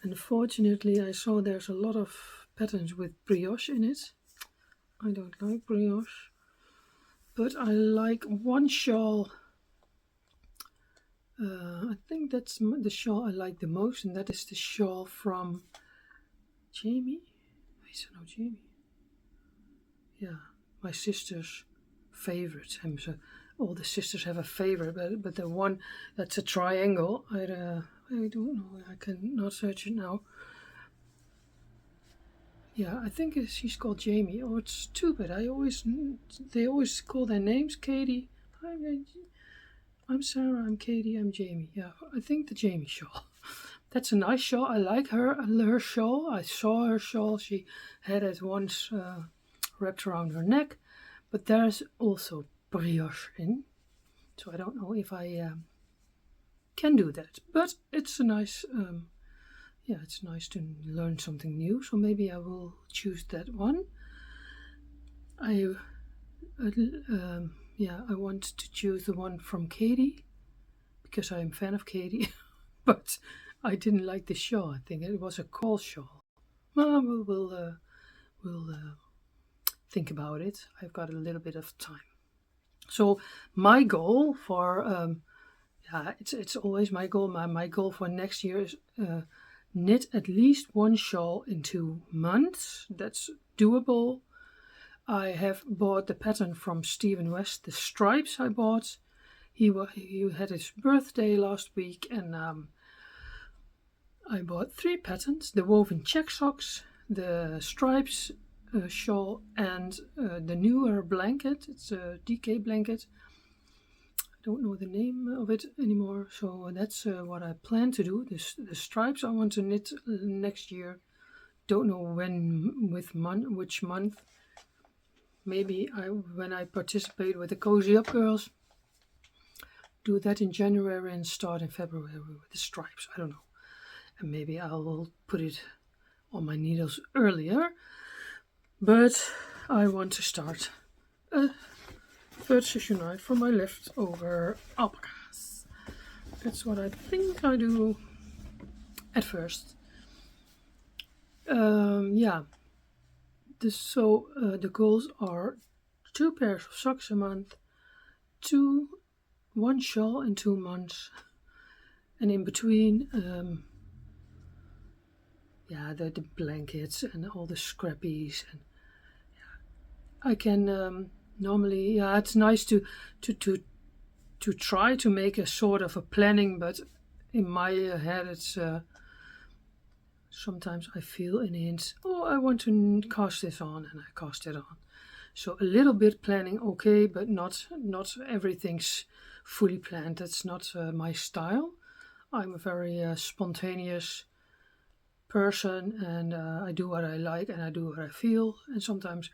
Unfortunately, I saw there's a lot of patterns with brioche in it. I don't like brioche, but I like one shawl. I think that's the shawl I like the most, and that is the shawl from Jamie. Is it no Jamie? Yeah, my sister's favorite. All the sisters have a favorite, but the one that's a triangle, I don't know. I cannot search it now. Yeah, I think she's called Jamie. Oh, it's stupid. They always call their names Katie. I'm Sarah. I'm Katie. I'm Jamie. Yeah, I think the Jamie shawl. That's a nice shawl. I like her shawl. I saw her shawl. She had it once wrapped around her neck, but there's also brioche in, so I don't know if I can do that. But it's a nice, it's nice to learn something new. So maybe I will choose that one. I want to choose the one from Katie, because I'm a fan of Katie, but I didn't like the shawl. I think it was a cowl shawl. Well, we'll think about it. I've got a little bit of time. So my goal for it's always my goal. My goal for next year is knit at least one shawl in 2 months. That's doable. I have bought the pattern from Stephen West, the stripes I bought. He had his birthday last week, and I bought 3 patterns: the woven check socks, the stripes shawl, and the newer blanket. It's a DK blanket. I don't know the name of it anymore, so that's what I plan to do. The stripes I want to knit next year. Don't know when, which month. Maybe when I participate with the Cozy Up girls, do that in January and start in February with the stripes. I don't know. And maybe I will put it on my needles earlier. But I want to start a third tissue knit for my leftover alpacas. That's what I think I do at first. Yeah. The goals are 2 pairs of socks a month, 1 shawl in 2 months, and in between, the blankets and all the scrappies. And I can normally, it's nice to try to make a sort of a planning, but in my head it's sometimes I feel in hints, I want to cast this on, and I cast it on. So a little bit planning, okay, but not everything's fully planned. That's not my style. I'm a very spontaneous person, and I do what I like and I do what I feel. And sometimes,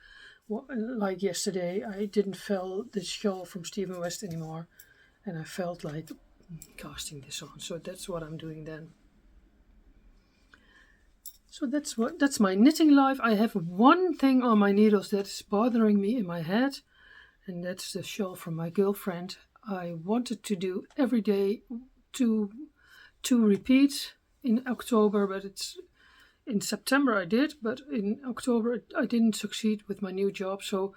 like yesterday, I didn't feel the shawl from Stephen West anymore, and I felt like casting this on. So that's what I'm doing then. So that's my knitting life. I have one thing on my needles that's bothering me in my head, and that's the shawl from my girlfriend. I wanted to do every day to repeat in October, but it's in September I did, but in October I didn't succeed with my new job. So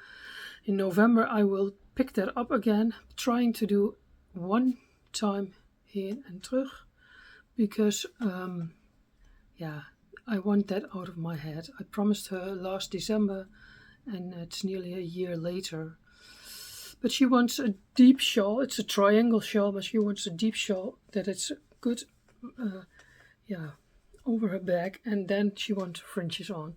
in November I will pick that up again, trying to do 1 time heen en terug, because I want that out of my head. I promised her last December, and it's nearly a year later. But she wants a deep shawl. It's a triangle shawl, but she wants a deep shawl that it's good, over her back, and then she wants fringes on.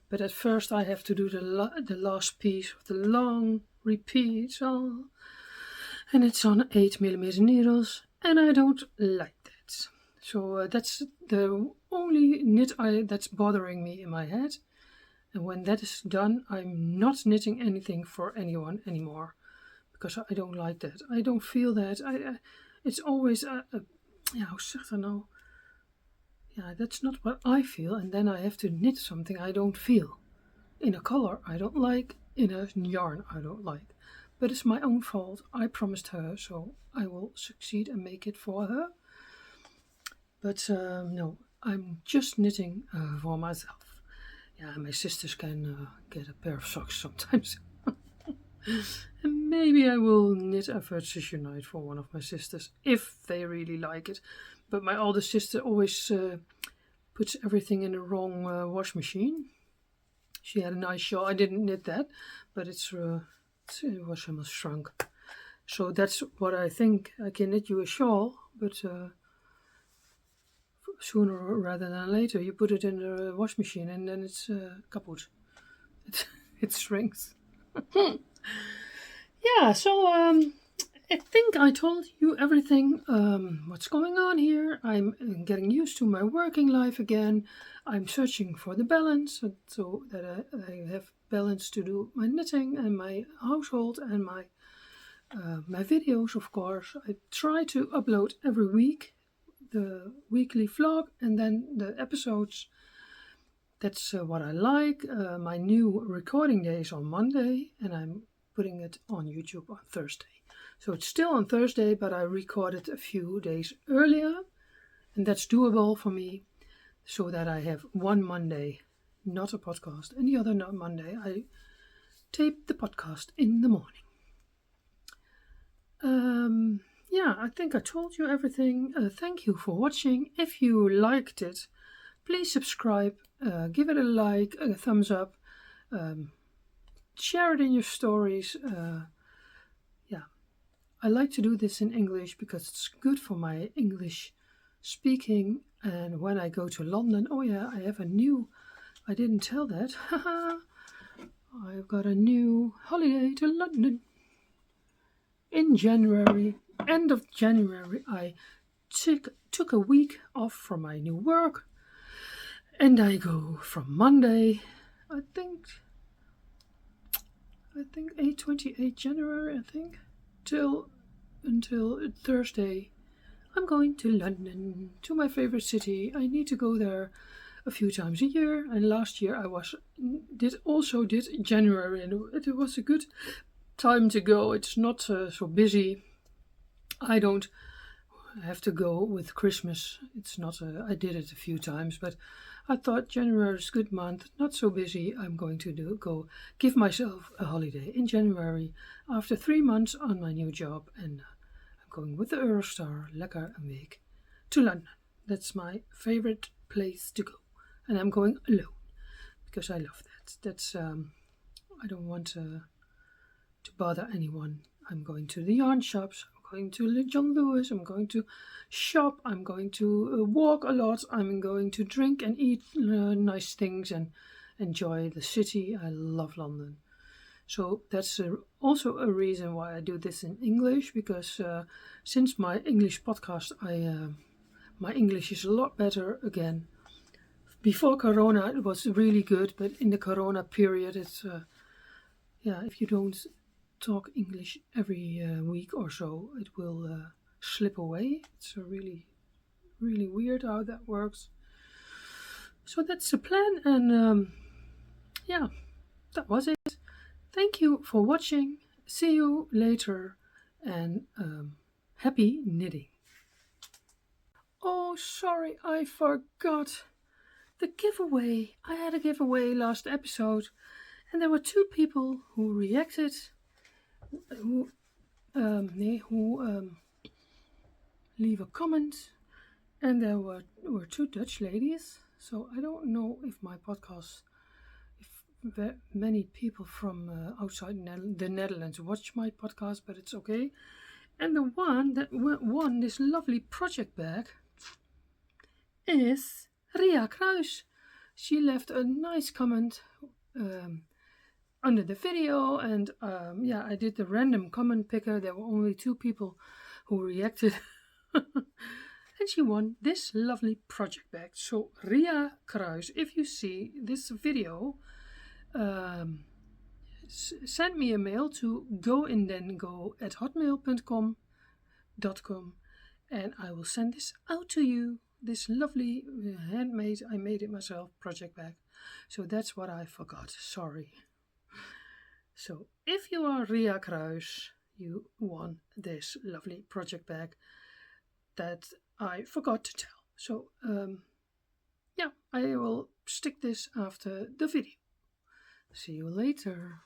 But at first I have to do the last piece of the long repeat, and it's on 8mm needles, and I don't like that. So that's the only knit that's bothering me in my head. And when that is done, I'm not knitting anything for anyone anymore, because I don't like that. I don't feel that. It's always how zeg dat nou? Yeah, that's not what I feel, and then I have to knit something I don't feel, in a color I don't like, in a yarn I don't like. But it's my own fault. I promised her, so I will succeed and make it for her. But no, I'm just knitting for myself. Yeah, my sisters can get a pair of socks sometimes. And maybe I will knit a third tissue knit for one of my sisters, if they really like it. But my older sister always puts everything in the wrong wash machine. She had a nice shawl. I didn't knit that, but it was almost shrunk. So that's what I think. I can knit you a shawl, but sooner rather than later you put it in the wash machine and then it's kaput. It shrinks. Yeah, so I think I told you everything what's going on here. I'm getting used to my working life again. I'm searching for the balance so that I have balance to do my knitting and my household and my videos, of course. I try to upload every week the weekly vlog and then the episodes. That's what I like. My new recording day is on Monday, and I'm putting it on YouTube on Thursday. So it's still on Thursday, but I recorded a few days earlier, and that's doable for me, so that I have one Monday, not a podcast, and the other not Monday. I tape the podcast in the morning. Yeah, I think I told you everything. Thank you for watching. If you liked it, please subscribe, give it a like, a thumbs up, share it in your stories. Yeah, I like to do this in English because it's good for my English speaking. And when I go to London, oh yeah, I have a new, I didn't tell that. I've got a new holiday to London. In January, end of January, I took a week off from my new work. And I go from Monday, I think 28 January, I think, until Thursday. I'm going to London, to my favorite city. I need to go there a few times a year. And last year I did January, and it was a good time to go. It's not so busy. I don't have to go with Christmas. It's not. I did it a few times, but I thought January is a good month. Not so busy. I'm going to go give myself a holiday in January after 3 months on my new job, and I'm going with the Eurostar, lekker een week, to London. That's my favorite place to go, and I'm going alone because I love that. That's I don't want to bother anyone. I'm going to the yarn shops. I'm going to John Lewis. I'm going to shop. I'm going to walk a lot. I'm going to drink and eat nice things and enjoy the city. I love London. So that's also a reason why I do this in English, because since my English podcast, my English is a lot better again. Before Corona, it was really good, but in the Corona period, it's if you don't talk English every week or so, it will slip away. It's really, really weird how that works. So that's the plan, and that was it. Thank you for watching. See you later, and happy knitting. Oh, sorry, I forgot the giveaway. I had a giveaway last episode, and there were 2 people who reacted, who leave a comment, and there were 2 Dutch ladies. So I don't know if my podcast, if many people from outside the Netherlands watch my podcast, but it's okay. And the one that won this lovely project bag is Ria Kruis. She left a nice comment under the video, and I did the random comment picker. There were only 2 people who reacted. And she won this lovely project bag. So Ria Kruis, if you see this video, send me a mail to goindengo@hotmail.com, and I will send this out to you. This lovely handmade, I made it myself, project bag. So that's what I forgot. Sorry. So if you are Ria Kruis, you won this lovely project bag that I forgot to tell. So I will stick this after the video. See you later.